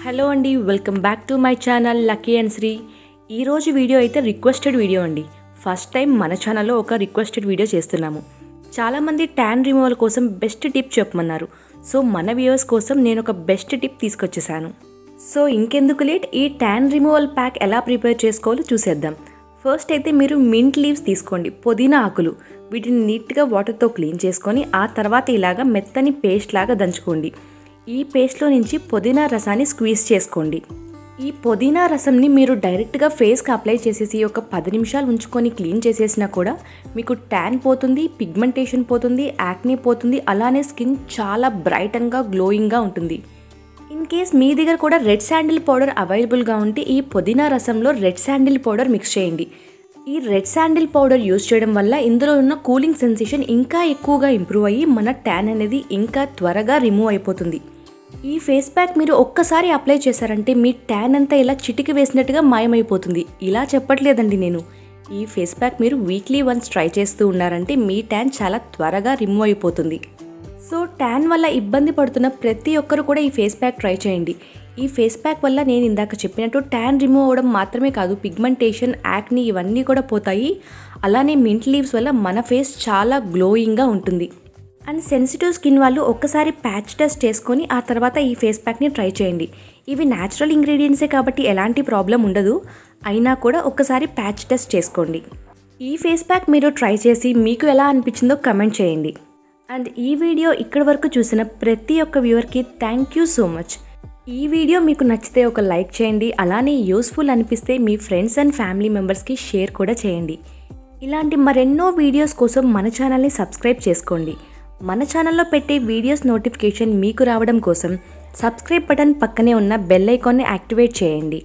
Hello అండి, welcome back to my channel Lucky and Sri. ఈరోజు video అయితే రిక్వెస్టెడ్ వీడియో అండి. ఫస్ట్ టైం మన ఛానల్లో ఒక రిక్వెస్టెడ్ వీడియో చేస్తున్నాము. చాలామంది ట్యాన్ రిమూవల్ కోసం బెస్ట్ టిప్ చెప్పమన్నారు. సో మన వ్యూవర్స్ కోసం నేను ఒక బెస్ట్ టిప్ తీసుకొచ్చేసాను. సో ఇంకెందుకు లేట్, ఈ ట్యాన్ రిమూవల్ ప్యాక్ ఎలా ప్రిపేర్ చేసుకోవాలో చూసేద్దాం. ఫస్ట్ అయితే మీరు మింట్ లీవ్స్ తీసుకోండి, పుదీనా ఆకులు. వీటిని నీట్గా వాటర్తో క్లీన్ చేసుకొని ఆ తర్వాత ఇలాగా మెత్తని పేస్ట్ లాగా దంచుకోండి. ఈ పేస్ట్లో నుంచి పుదీనా రసాన్ని స్క్వీజ్ చేసుకోండి. ఈ పుదీనా రసంని మీరు డైరెక్ట్గా ఫేస్కి అప్లై చేసేసి ఒక 10 నిమిషాలు ఉంచుకొని క్లీన్ చేసేసినా కూడా మీకు ట్యాన్ పోతుంది, పిగ్మెంటేషన్ పోతుంది, యాక్నీ పోతుంది, అలానే స్కిన్ చాలా బ్రైట్ అండ్గా గ్లోయింగ్గా ఉంటుంది. ఇన్ కేస్ మీ దగ్గర కూడా రెడ్ శాండిల్ పౌడర్ అవైలబుల్గా ఉంటే ఈ పుదీనా రసంలో రెడ్ శాండిల్ పౌడర్ మిక్స్ చేయండి. ఈ రెడ్ శాండిల్ పౌడర్ యూజ్ చేయడం వల్ల ఇందులో ఉన్న కూలింగ్ సెన్సేషన్ ఇంకా ఎక్కువగా ఇంప్రూవ్ అయ్యి మన ట్యాన్ అనేది ఇంకా త్వరగా రిమూవ్ అయిపోతుంది. ఈ ఫేస్ ప్యాక్ మీరు ఒక్కసారి అప్లై చేశారంటే మీ ట్యాన్ అంతా ఇలా చిటికి వేసినట్టుగా మాయమైపోతుంది. ఇలా చెప్పట్లేదండి నేను. ఈ ఫేస్ ప్యాక్ మీరు వీక్లీ వన్స్ ట్రై చేస్తూ ఉన్నారంటే మీ ట్యాన్ చాలా త్వరగా రిమూవ్ అయిపోతుంది. సో ట్యాన్ వల్ల ఇబ్బంది పడుతున్న ప్రతి ఒక్కరు కూడా ఈ ఫేస్ ప్యాక్ ట్రై చేయండి. ఈ ఫేస్ ప్యాక్ వల్ల నేను ఇందాక చెప్పినట్టు ట్యాన్ రిమూవ్ అవ్వడం మాత్రమే కాదు, పిగ్మెంటేషన్, యాక్నీ ఇవన్నీ కూడా పోతాయి. అలానే మింట్ లీవ్స్ వల్ల మన ఫేస్ చాలా గ్లోయింగ్గా ఉంటుంది. అండ్ సెన్సిటివ్ స్కిన్ వాళ్ళు ఒక్కసారి ప్యాచ్ టెస్ట్ చేసుకొని ఆ తర్వాత ఈ ఫేస్ ప్యాక్ని ట్రై చేయండి. ఇవి న్యాచురల్ ఇంగ్రీడియంట్సే కాబట్టి ఎలాంటి ప్రాబ్లం ఉండదు. అయినా కూడా ఒక్కసారి ప్యాచ్ టెస్ట్ చేసుకోండి. ఈ ఫేస్ ప్యాక్ మీరు ట్రై చేసి మీకు ఎలా అనిపించిందో కమెంట్ చేయండి. అండ్ ఈ వీడియో ఇక్కడి వరకు చూసిన ప్రతి ఒక్క వ్యూవర్కి థ్యాంక్ యూ సో మచ్. ఈ వీడియో మీకు నచ్చితే ఒక లైక్ చేయండి. అలానే యూస్ఫుల్ అనిపిస్తే మీ ఫ్రెండ్స్ అండ్ ఫ్యామిలీ మెంబర్స్కి షేర్ కూడా చేయండి. ఇలాంటి మరెన్నో వీడియోస్ కోసం మన ఛానల్ని సబ్స్క్రైబ్ చేసుకోండి. మన ఛానల్లో పెట్టే వీడియోస్ నోటిఫికేషన్ మీకు రావడం కోసం సబ్స్క్రైబ్ బటన్ పక్కనే ఉన్న బెల్ ఐకాన్ని యాక్టివేట్ చేయండి.